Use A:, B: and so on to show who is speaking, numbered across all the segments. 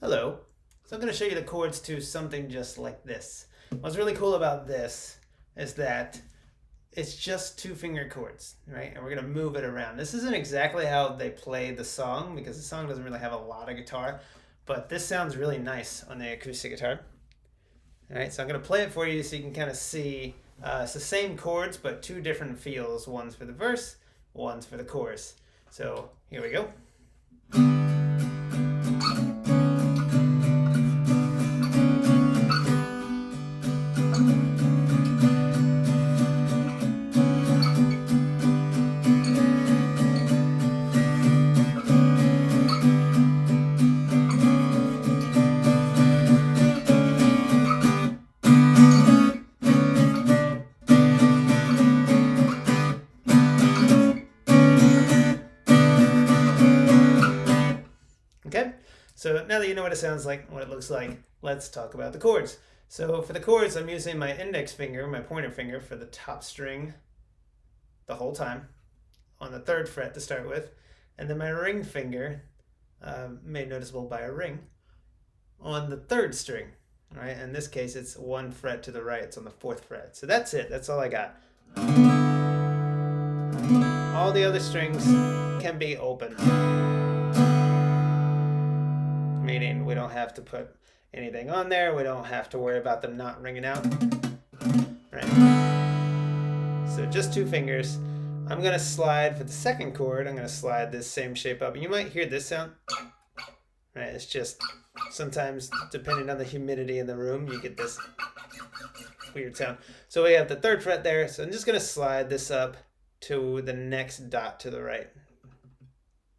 A: Hello. So I'm going to show you the chords to something just like this. What's really cool about this is that it's just two finger chords, right? And we're going to move it around. This isn't exactly how they play the song because the song doesn't really have a lot of guitar, but this sounds really nice on the acoustic guitar. All right, so I'm going to play it for you so you can kind of see it's the same chords, but two different feels. One's for the verse, one's for the chorus. So here we go. Okay, so now that you know what it sounds like, what it looks like, let's talk about the chords. So for the chords, I'm using my index finger, my pointer finger, for the top string the whole time on the 3rd fret to start with, and then my ring finger, made noticeable by a ring, on the 3rd string. All right, in this case, it's 1 fret to the right. It's on the 4th fret. So that's it. That's all I got. All the other strings can be open, meaning we don't have to put anything on there. We don't have to worry about them not ringing out. Right. So just 2 fingers. I'm going to slide for the 2nd chord. I'm going to slide this same shape up. And you might hear this sound. Right. It's just sometimes, depending on the humidity in the room, you get this weird sound. So we have the 3rd fret there. So I'm just going to slide this up to the next dot to the right.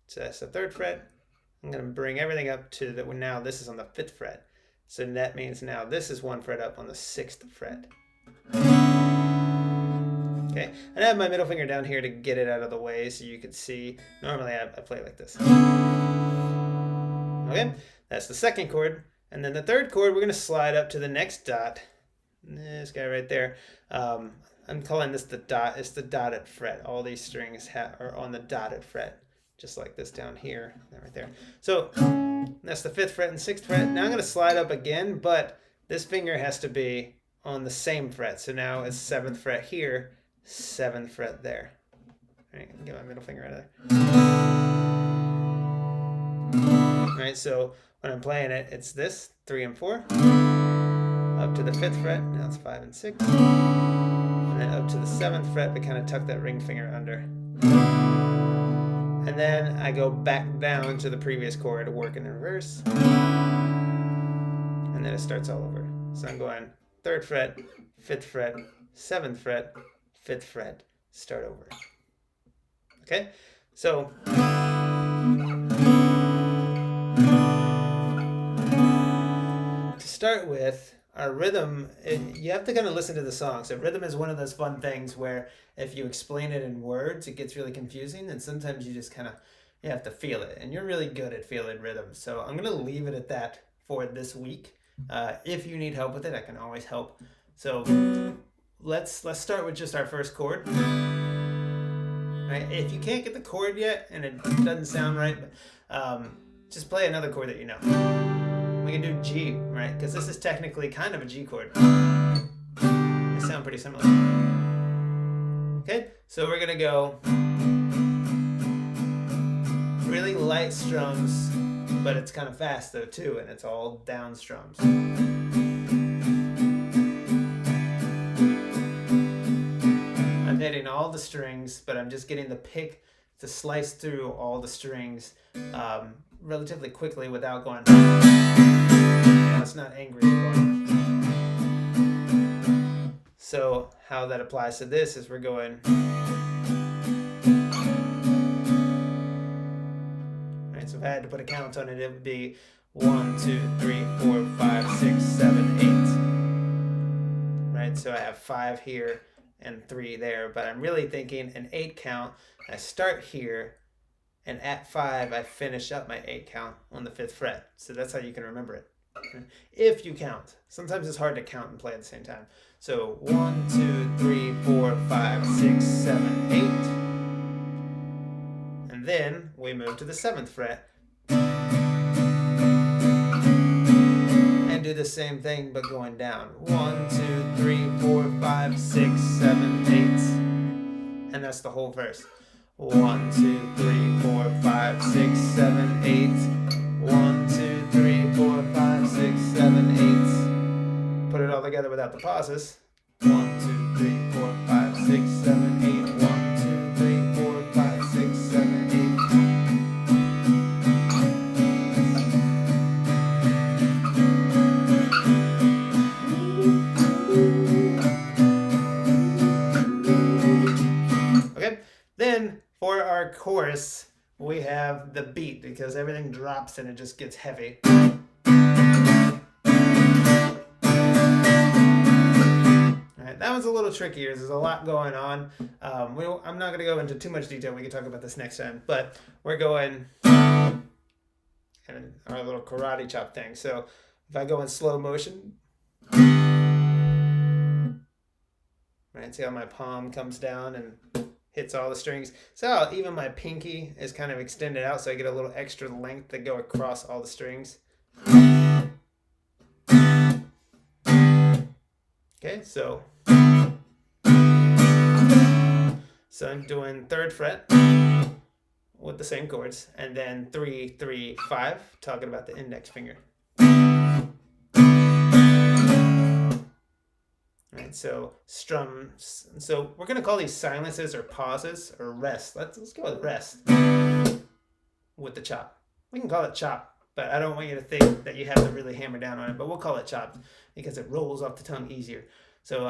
A: So that's the 3rd fret. I'm going to bring everything up to the, now this is on the 5th fret. So that means now this is 1 fret up on the 6th fret. Okay, and I have my middle finger down here to get it out of the way so you can see. Normally I play like this. Okay, that's the 2nd chord. And then the 3rd chord, we're going to slide up to the next dot. This guy right there. I'm calling this the dot. It's the dotted fret. All these strings are on the dotted fret. Just like this down here, right there. So that's the 5th fret and 6th fret. Now I'm going to slide up again, but this finger has to be on the same fret. So now it's 7th fret here, 7th fret there. All right, get my middle finger out of there. All right, so when I'm playing it, it's this, 3 and 4, up to the 5th fret. Now it's 5 and 6, and then up to the 7th fret, but kind of tuck that ring finger under. And then I go back down to the previous chord, working in reverse. And then it starts all over. So I'm going 3rd fret, 5th fret, 7th fret, 5th fret, start over. Okay? So to start with, our rhythm, you have to kind of listen to the song. So rhythm is one of those fun things where if you explain it in words, it gets really confusing. And sometimes you just kind of, you have to feel it. And you're really good at feeling rhythm. So I'm going to leave it at that for this week. If you need help with it, I can always help. So let's start with just our first chord. Right? If you can't get the chord yet and it doesn't sound right, just play another chord that you know. We can do G, right? Because this is technically kind of a G chord. They sound pretty similar. Okay, so we're gonna go really light strums, but it's kind of fast though too, and it's all down strums. I'm hitting all the strings, but I'm just getting the pick to slice through all the strings relatively quickly without going. It's not angry. So how that applies to this is we're going. Right, so if I had to put a count on it, it would be 1, 2, 3, 4, 5, 6, 7, 8. Right, so I have 5 here and 3 there, but I'm really thinking an 8 count. I start here, and at 5, I finish up my 8 count on the 5th fret. So that's how you can remember it. If you count. Sometimes it's hard to count and play at the same time. So 1, 2, 3, 4, 5, 6, 7, 8. And then we move to the 7th fret. do the same thing but going down. 1, 2, 3, 4, 5, 6, 7, 8. And that's the whole verse. 1, 2, 3, 4, 5, 6, 7, 8. 1, 2, 3, 4, 5, 6, 7, 8. Put it all together without the pauses. 1, 2, 3, 4, 5, 6, 7, 8. 1, 2, 3, 4, 5, 6, 7, 8. Okay, then for our chorus, we have the beat because everything drops and it just gets heavy. That one's a little trickier. There's a lot going on. I'm not going to go into too much detail. We can talk about this next time. But we're going and our little karate chop thing. So if I go in slow motion, right, see how my palm comes down and hits all the strings. So even my pinky is kind of extended out, so I get a little extra length to go across all the strings. Okay, so I'm doing 3rd fret with the same chords, and then 3, 3, 5, talking about the index finger. All right, so strums. So we're gonna call these silences or pauses or rest. Let's go with rest with the chop. We can call it chop, but I don't want you to think that you have to really hammer down on it. But we'll call it chop because it rolls off the tongue easier. So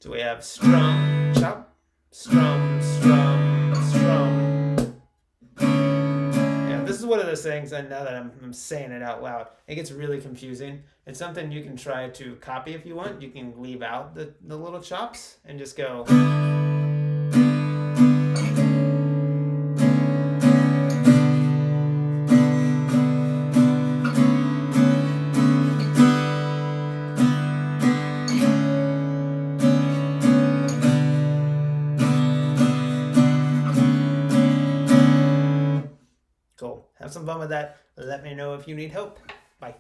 A: we have strum, chop, strum, strum, strum. Yeah, this is one of those things, and now that I'm saying it out loud, it gets really confusing. It's something you can try to copy if you want. You can leave out the little chops and just go. Cool. Have some fun with that. Let me know if you need help. Bye.